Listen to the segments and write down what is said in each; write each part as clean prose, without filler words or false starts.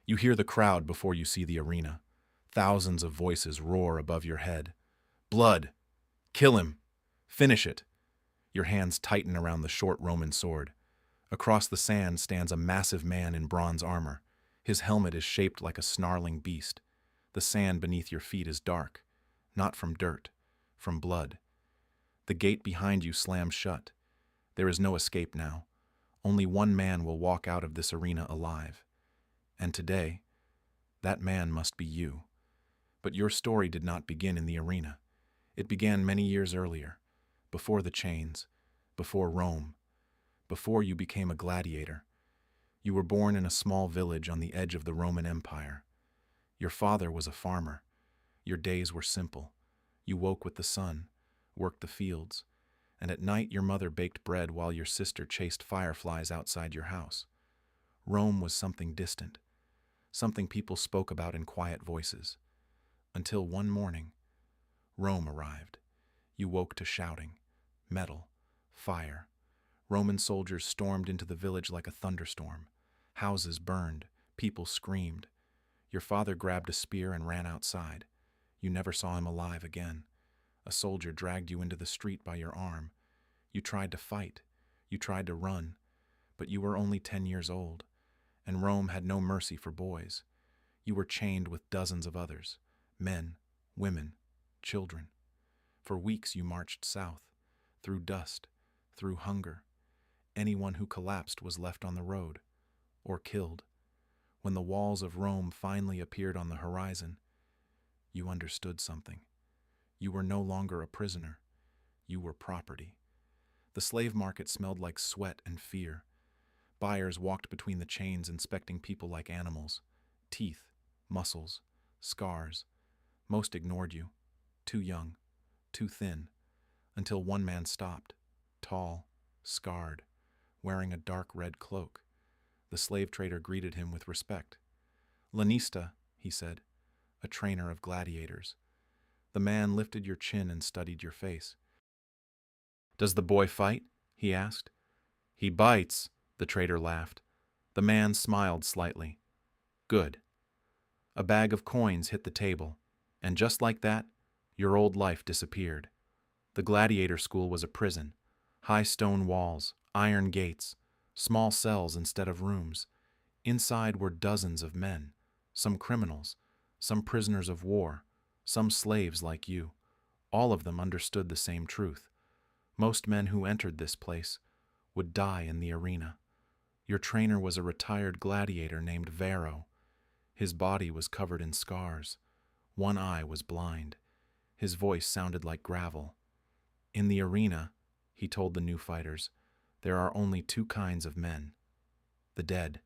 You hear the crowd before you see the arena. Thousands of voices roar above your head. Blood! Kill him! Finish it! Your hands tighten around the short Roman sword. Across the sand stands a massive man in bronze armor. His helmet is shaped like a snarling beast. The sand beneath your feet is dark, not from dirt, from blood. The gate behind you slams shut. There is no escape now. Only one man will walk out of this arena alive. And today, that man must be you. But your story did not begin in the arena. It began many years earlier, before the chains, before Rome, before you became a gladiator. You were born in a small village on the edge of the Roman Empire. Your father was a farmer. Your days were simple. You woke with the sun, worked the fields, and at night your mother baked bread while your sister chased fireflies outside your house. Rome was something distant, something people spoke about in quiet voices. Until one morning, Rome arrived. You woke to shouting, metal, fire. Roman soldiers stormed into the village like a thunderstorm. Houses burned, people screamed. Your father grabbed a spear and ran outside. You never saw him alive again. A soldier dragged you into the street by your arm. You tried to fight. You tried to run. But you were only 10 years old, and Rome had no mercy for boys. You were chained with dozens of others, men, women, children. For weeks you marched south, through dust, through hunger. Anyone who collapsed was left on the road, or killed. When the walls of Rome finally appeared on the horizon, you understood something. You were no longer a prisoner. You were property. The slave market smelled like sweat and fear. Buyers walked between the chains inspecting people like animals. Teeth, muscles, scars. Most ignored you. Too young, too thin. Until one man stopped. Tall, scarred, wearing a dark red cloak. The slave trader greeted him with respect. "Lanista," he said, "a trainer of gladiators." The man lifted your chin and studied your face. "Does the boy fight?" he asked. "He bites," the trader laughed. The man smiled slightly. "Good." A bag of coins hit the table, and just like that, your old life disappeared. The gladiator school was a prison. High stone walls, iron gates, small cells instead of rooms. Inside were dozens of men, some criminals, some prisoners of war, some slaves like you. All of them understood the same truth. Most men who entered this place would die in the arena. Your trainer was a retired gladiator named Varro. His body was covered in scars. One eye was blind. His voice sounded like gravel. In the arena, he told the new fighters, there are only two kinds of men, the dead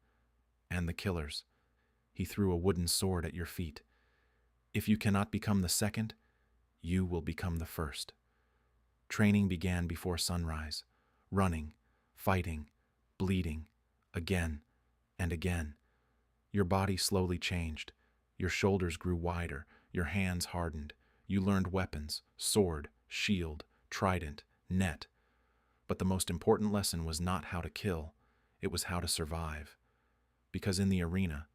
and the killers. He threw a wooden sword at your feet. If you cannot become the second, you will become the first. Training began before sunrise, running, fighting, bleeding, again and again. Your body slowly changed. Your shoulders grew wider, your hands hardened. You learned weapons, sword, shield, trident, net. But the most important lesson was not how to kill, it was how to survive. Because in the arena,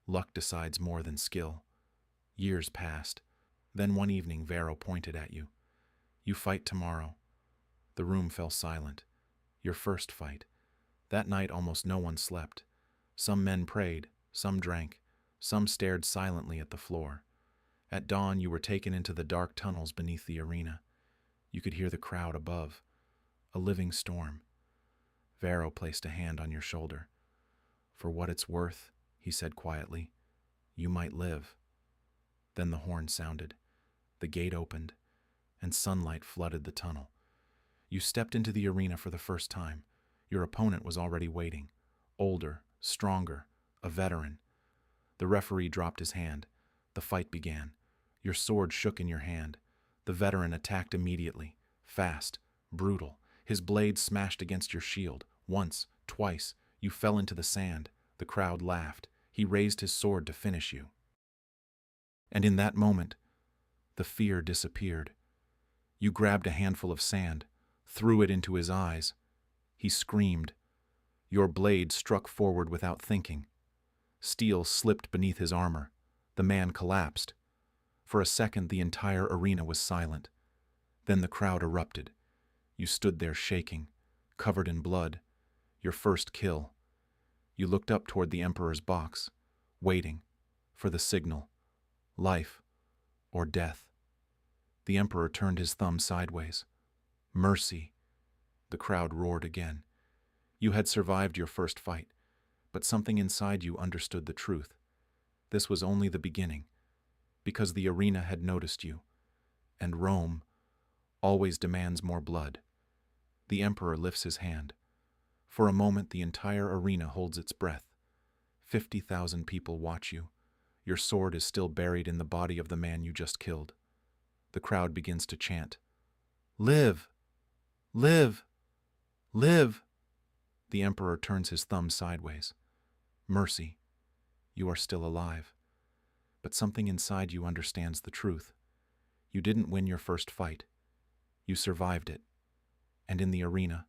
luck decides more than skill. Years passed. Then one evening Varro pointed at you. "You fight tomorrow." The room fell silent. Your first fight. That night almost no one slept. Some men prayed, some drank, some stared silently at the floor. At dawn you were taken into the dark tunnels beneath the arena. You could hear the crowd above. A living storm. Varro placed a hand on your shoulder. "For what it's worth," he said quietly, "you might live." Then the horn sounded. The gate opened, and sunlight flooded the tunnel. You stepped into the arena for the first time. Your opponent was already waiting. Older, stronger, a veteran. The referee dropped his hand. The fight began. Your sword shook in your hand. The veteran attacked immediately. Fast, brutal. His blade smashed against your shield. Once, twice, you fell into the sand. The crowd laughed. He raised his sword to finish you. And in that moment, the fear disappeared. You grabbed a handful of sand, threw it into his eyes. He screamed. Your blade struck forward without thinking. Steel slipped beneath his armor. The man collapsed. For a second, the entire arena was silent. Then the crowd erupted. You stood there shaking, covered in blood. Your first kill. You looked up toward the Emperor's box, waiting for the signal. Life or death. The Emperor turned his thumb sideways. Mercy. The crowd roared again. You had survived your first fight, but something inside you understood the truth. This was only the beginning, because the arena had noticed you, and Rome always demands more blood. The Emperor lifts his hand. For a moment, the entire arena holds its breath. 50,000 people watch you. Your sword is still buried in the body of the man you just killed. The crowd begins to chant, "Live! Live! Live!" The Emperor turns his thumb sideways. Mercy, you are still alive. But something inside you understands the truth. You didn't win your first fight. You survived it. And in the arena,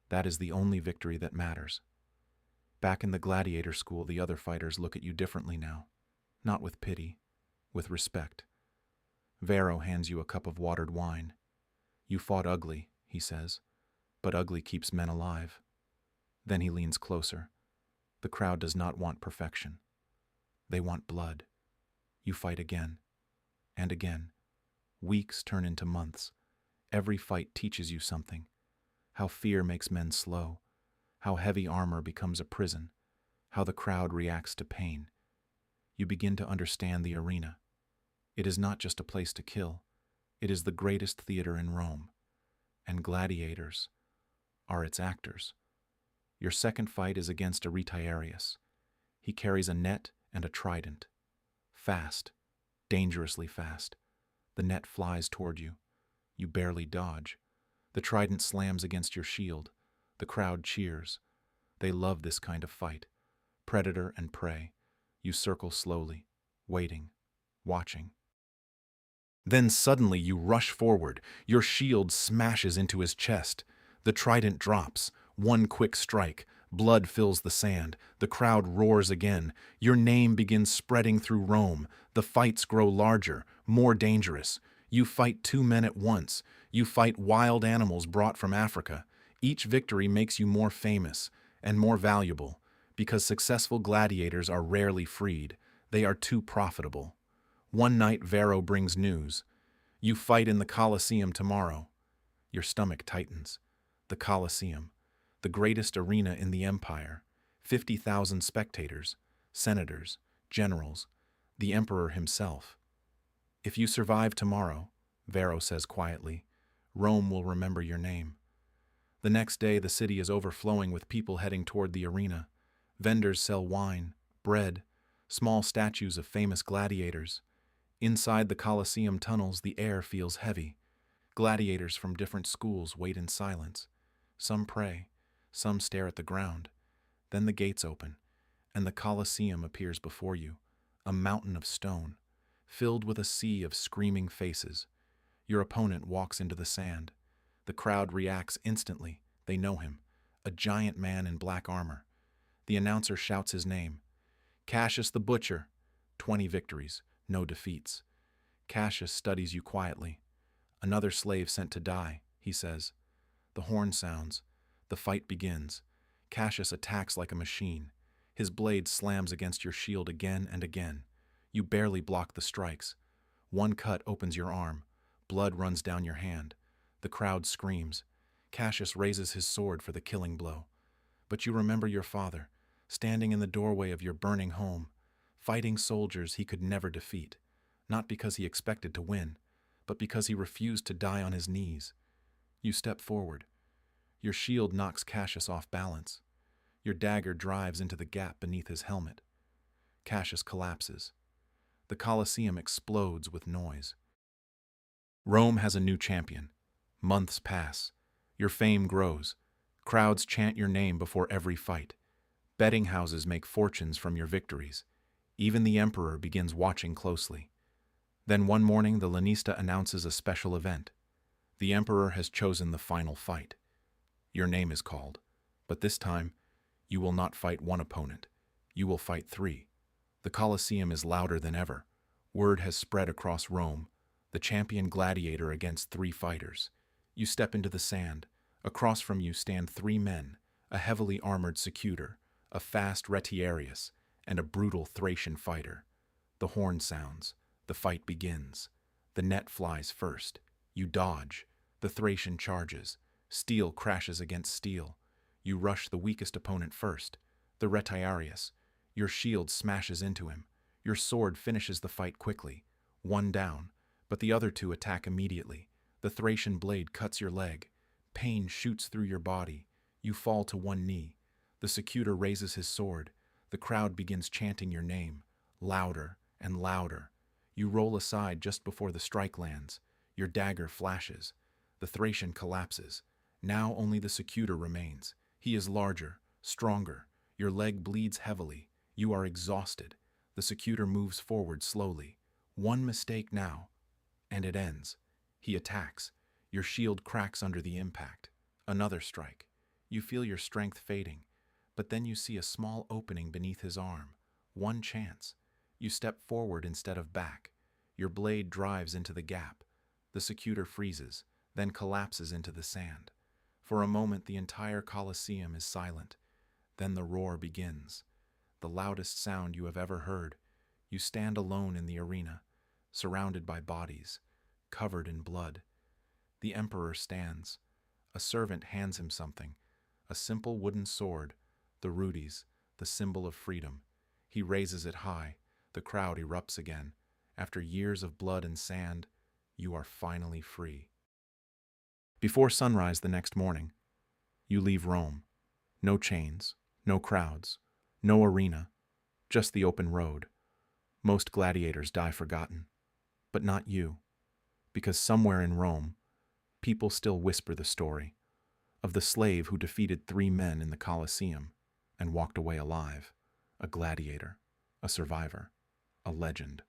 that is the only victory that matters. Back in the Gladiator school, the other fighters look at you differently now. Not with pity, with respect. Varro hands you a cup of watered wine. You fought ugly, he says, but ugly keeps men alive. Then he leans closer. The crowd does not want perfection. They want blood. You fight again, and again. Weeks turn into months. Every fight teaches you something. How fear makes men slow. How heavy armor becomes a prison. How the crowd reacts to pain. You begin to understand the arena. It is not just a place to kill. It is the greatest theater in Rome. And gladiators are its actors. Your second fight is against a retiarius. He carries a net and a trident. Fast, dangerously fast. The net flies toward you. You barely dodge. The trident slams against your shield. The crowd cheers. They love this kind of fight. Predator and prey. You circle slowly, waiting, watching. Then suddenly you rush forward. Your shield smashes into his chest. The trident drops. One quick strike. Blood fills the sand. The crowd roars again. Your name begins spreading through Rome. The fights grow larger, more dangerous. You fight two men at once. You fight wild animals brought from Africa. Each victory makes you more famous and more valuable, because successful gladiators are rarely freed. They are too profitable. One night, Varro brings news. You fight in the Colosseum tomorrow. Your stomach tightens. The Colosseum, the greatest arena in the empire. 50,000 spectators, senators, generals, the emperor himself. If you survive tomorrow, Varro says quietly, Rome will remember your name. The next day, the city is overflowing with people heading toward the arena. Vendors sell wine, bread, small statues of famous gladiators. Inside the Colosseum tunnels, the air feels heavy. Gladiators from different schools wait in silence. Some pray, some stare at the ground. Then the gates open, and the Colosseum appears before you, a mountain of stone, filled with a sea of screaming faces. Your opponent walks into the sand. The crowd reacts instantly. They know him, a giant man in black armor. The announcer shouts his name. Cassius the Butcher. 20 victories, no defeats. Cassius studies you quietly. Another slave sent to die, he says. The horn sounds. The fight begins. Cassius attacks like a machine. His blade slams against your shield again and again. You barely block the strikes. One cut opens your arm. Blood runs down your hand. The crowd screams. Cassius raises his sword for the killing blow. But you remember your father, standing in the doorway of your burning home, fighting soldiers he could never defeat, not because he expected to win, but because he refused to die on his knees. You step forward. Your shield knocks Cassius off balance. Your dagger drives into the gap beneath his helmet. Cassius collapses. The Colosseum explodes with noise. Rome has a new champion. Months pass. Your fame grows. Crowds chant your name before every fight. Betting houses make fortunes from your victories. Even the emperor begins watching closely. Then one morning, the Lanista announces a special event. The emperor has chosen the final fight. Your name is called, but this time, you will not fight one opponent. You will fight 3. The Colosseum is louder than ever. Word has spread across Rome. The champion gladiator against 3 fighters. You step into the sand. Across from you stand 3 men, a heavily armored secutor, a fast retiarius, and a brutal Thracian fighter. The horn sounds. The fight begins. The net flies first. You dodge. The Thracian charges. Steel crashes against steel. You rush the weakest opponent first, the retiarius. Your shield smashes into him. Your sword finishes the fight quickly. 1 down, but the other 2 attack immediately. The Thracian blade cuts your leg. Pain shoots through your body. You fall to 1 knee. The secutor raises his sword. The crowd begins chanting your name, louder and louder. You roll aside just before the strike lands. Your dagger flashes. The Thracian collapses. Now only the secutor remains. He is larger, stronger. Your leg bleeds heavily. You are exhausted. The secutor moves forward slowly. 1 mistake now, and it ends. He attacks. Your shield cracks under the impact. Another strike. You feel your strength fading, but then you see a small opening beneath his arm. 1 chance. You step forward instead of back. Your blade drives into the gap. The secutor freezes, then collapses into the sand. For a moment, the entire Colosseum is silent. Then the roar begins. The loudest sound you have ever heard. You stand alone in the arena, surrounded by bodies, covered in blood. The emperor stands. A servant hands him something, a simple wooden sword, the rudis, the symbol of freedom. He raises it high. The crowd erupts again. After years of blood and sand, you are finally free. Before sunrise the next morning, you leave Rome. No chains, no crowds, no arena, just the open road. Most gladiators die forgotten, but not you, because somewhere in Rome, people still whisper the story of the slave who defeated 3 men in the Colosseum and walked away alive, a gladiator, a survivor, a legend.